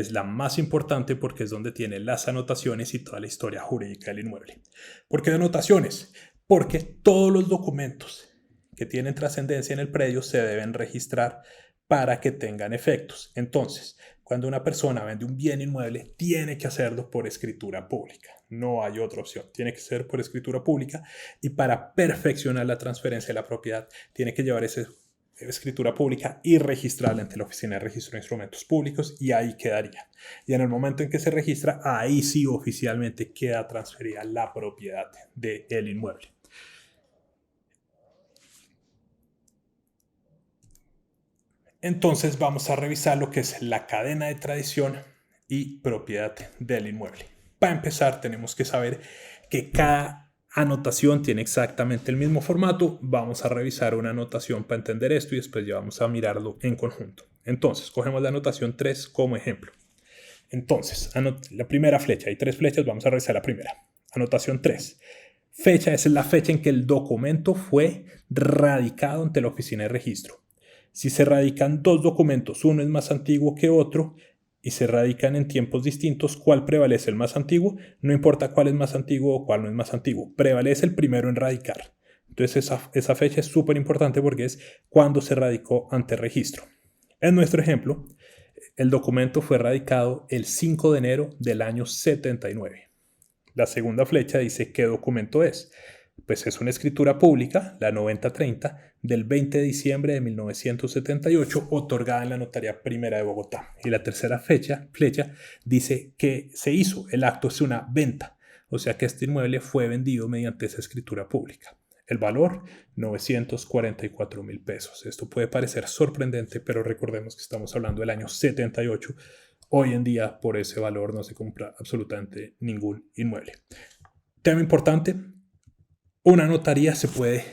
es la más importante porque es donde tiene las anotaciones y toda la historia jurídica del inmueble. ¿Por qué anotaciones? Porque todos los documentos que tienen trascendencia en el predio se deben registrar para que tengan efectos. Entonces, cuando una persona vende un bien inmueble, tiene que hacerlo por escritura pública. No hay otra opción. Tiene que ser por escritura pública y para perfeccionar la transferencia de la propiedad, tiene que llevar esa escritura pública y registrarla ante la Oficina de Registro de Instrumentos Públicos y ahí quedaría. Y en el momento en que se registra, ahí sí oficialmente queda transferida la propiedad del inmueble. Entonces vamos a revisar lo que es la cadena de tradición y propiedad del inmueble. Para empezar, tenemos que saber que cada anotación tiene exactamente el mismo formato. Vamos a revisar una anotación para entender esto y después ya vamos a mirarlo en conjunto. Entonces, cogemos la anotación 3 como ejemplo. Entonces, la primera flecha, hay 3 flechas, vamos a revisar la primera. Anotación 3. Fecha es la fecha en que el documento fue radicado ante la Oficina de Registro. Si se radican 2 documentos, uno es más antiguo que otro y se radican en tiempos distintos, ¿cuál prevalece? ¿El más antiguo? No importa cuál es más antiguo o cuál no es más antiguo, prevalece el primero en radicar. Entonces esa fecha es súper importante porque es cuando se radicó ante registro. En nuestro ejemplo, el documento fue radicado el 5 de enero del año 79. La segunda flecha dice qué documento es. Pues es una escritura pública, la 9030, del 20 de diciembre de 1978, otorgada en la Notaría Primera de Bogotá. Y la tercera flecha dice que se hizo, el acto es una venta, o sea que este inmueble fue vendido mediante esa escritura pública. El valor, 944.000 pesos. Esto puede parecer sorprendente, pero recordemos que estamos hablando del año 78. Hoy en día, por ese valor no se compra absolutamente ningún inmueble. Tema importante, una notaría se puede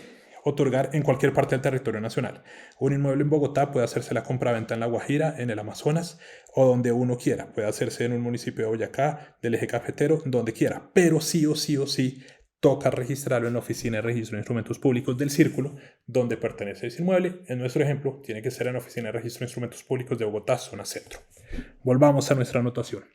otorgar en cualquier parte del territorio nacional. Un inmueble en Bogotá puede hacerse la compraventa en La Guajira, en el Amazonas o donde uno quiera. Puede hacerse en un municipio de Boyacá, del eje cafetero, donde quiera. Pero sí o sí toca registrarlo en la Oficina de Registro de Instrumentos Públicos del Círculo, donde pertenece ese inmueble. En nuestro ejemplo, tiene que ser en la Oficina de Registro de Instrumentos Públicos de Bogotá, zona centro. Volvamos a nuestra anotación.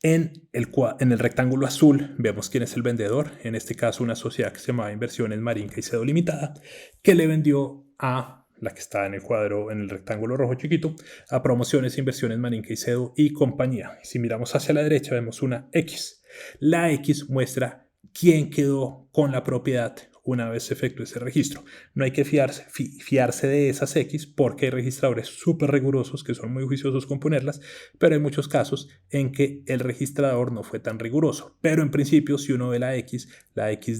En el rectángulo azul vemos quién es el vendedor, en este caso una sociedad que se llamaba Inversiones Marín Caicedo Limitada, que le vendió a la que está en el cuadro, en el rectángulo rojo chiquito, a Promociones Inversiones Marín Caicedo y compañía. Si miramos hacia la derecha vemos una X. La X muestra quién quedó con la propiedad una vez se efectúe ese registro. No hay que fiarse de esas X porque hay registradores súper rigurosos que son muy juiciosos con ponerlas, pero hay muchos casos en que el registrador no fue tan riguroso. Pero en principio, si uno ve la X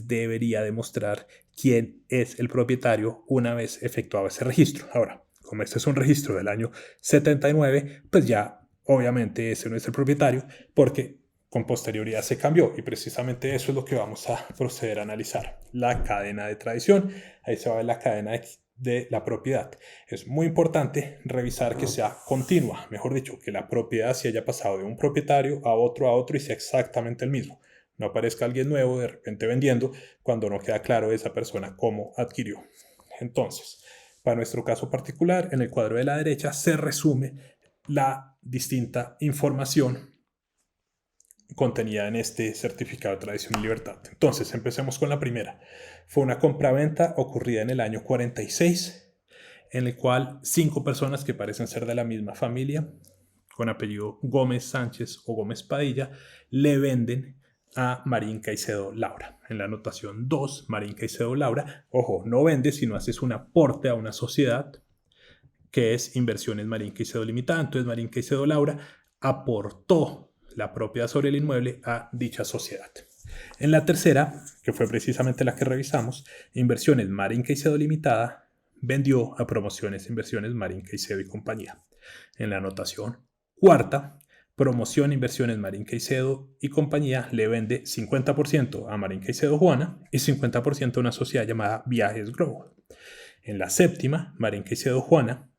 debería demostrar quién es el propietario una vez efectuado ese registro. Ahora, como este es un registro del año 79, pues ya obviamente ese no es el propietario porque con posterioridad se cambió y precisamente eso es lo que vamos a proceder a analizar, la cadena de tradición. Ahí se va a ver la cadena de la propiedad. Es muy importante revisar que sea continua, mejor dicho, que la propiedad se haya pasado de un propietario a otro y sea exactamente el mismo. No aparezca alguien nuevo de repente vendiendo cuando no queda claro esa persona cómo adquirió. Entonces, para nuestro caso particular, en el cuadro de la derecha se resume la distinta información contenida en este certificado de tradición y libertad. Entonces, empecemos con la primera. Fue una compraventa ocurrida en el año 46, en el cual 5 personas que parecen ser de la misma familia, con apellido Gómez Sánchez o Gómez Padilla, le venden a Marín Caicedo Laura. En la anotación 2, Marín Caicedo Laura, ojo, no vende, sino haces un aporte a una sociedad que es Inversiones Marín Caicedo Limitada. Entonces, Marín Caicedo Laura aportó la propiedad sobre el inmueble a dicha sociedad. En la tercera, que fue precisamente la que revisamos, Inversiones Marín Caicedo Limitada vendió a Promociones Inversiones Marín Caicedo y compañía. En la anotación cuarta, Promoción Inversiones Marín Caicedo y compañía le vende 50% a Marín Caicedo Juana y 50% a una sociedad llamada Viajes Global. En la séptima, Marín Caicedo Juana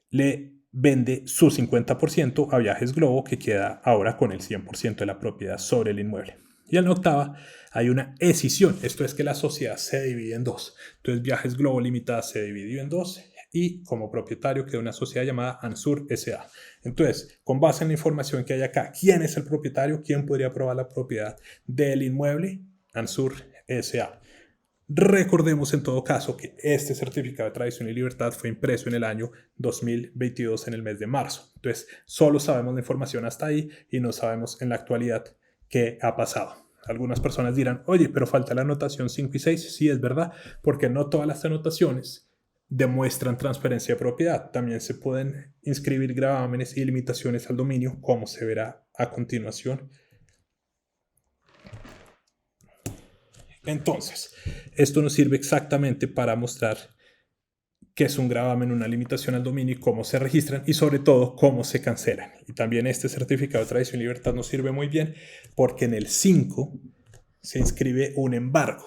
le vende su 50% a Viajes Globo, que queda ahora con el 100% de la propiedad sobre el inmueble. Y en la octava hay una escisión, esto es que la sociedad se divide en dos. Entonces Viajes Globo Limitada se dividió en dos y como propietario queda una sociedad llamada Ansur S.A. Entonces, con base en la información que hay acá, ¿quién es el propietario? ¿Quién podría probar la propiedad del inmueble? Ansur S.A. Recordemos en todo caso que este certificado de tradición y libertad fue impreso en el año 2022 en el mes de marzo. Entonces, solo sabemos la información hasta ahí y no sabemos en la actualidad qué ha pasado. Algunas personas dirán, oye, pero falta la anotación 5 y 6. Sí, es verdad, porque no todas las anotaciones demuestran transferencia de propiedad. También se pueden inscribir gravámenes y limitaciones al dominio, como se verá a continuación. Entonces, esto nos sirve exactamente para mostrar qué es un gravamen, una limitación al dominio y cómo se registran y sobre todo cómo se cancelan. Y también este certificado de tradición y libertad nos sirve muy bien porque en el 5 se inscribe un embargo,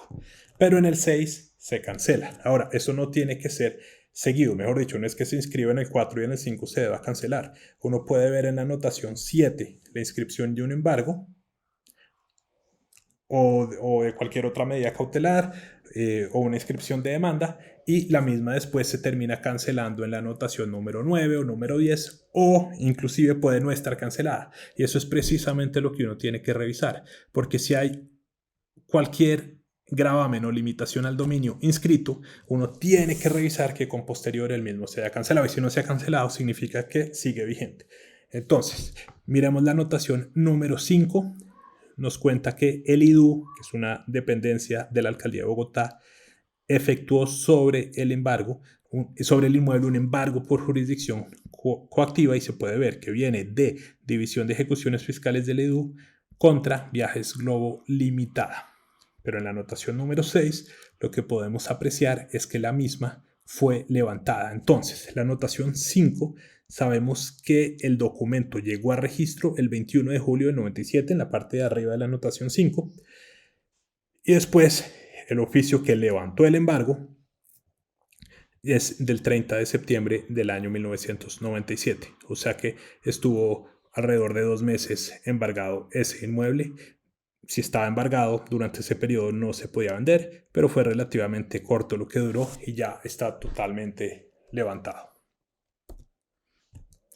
pero en el 6 se cancela. Ahora, eso no tiene que ser seguido, mejor dicho, no es que se inscriba en el 4 y en el 5 se deba cancelar. Uno puede ver en la anotación 7 la inscripción de un embargo o de cualquier otra medida cautelar o una inscripción de demanda y la misma después se termina cancelando en la anotación número 9 o número 10 o inclusive puede no estar cancelada. Y eso es precisamente lo que uno tiene que revisar, porque si hay cualquier gravamen o limitación al dominio inscrito, uno tiene que revisar que con posterior el mismo se haya cancelado y si no se ha cancelado significa que sigue vigente. Entonces, miremos la anotación número 5. Nos cuenta que el IDU, que es una dependencia de la Alcaldía de Bogotá, efectuó sobre el inmueble un embargo por jurisdicción coactiva y se puede ver que viene de División de Ejecuciones Fiscales del IDU contra Viajes Globo Limitada. Pero en la anotación número 6 lo que podemos apreciar es que la misma fue levantada. Entonces, la anotación 5 sabemos que el documento llegó a registro el 21 de julio del 97 en la parte de arriba de la anotación 5 y después el oficio que levantó el embargo es del 30 de septiembre del año 1997, o sea que estuvo alrededor de 2 meses embargado ese inmueble. Si estaba embargado durante ese periodo no se podía vender, pero fue relativamente corto lo que duró y ya está totalmente levantado.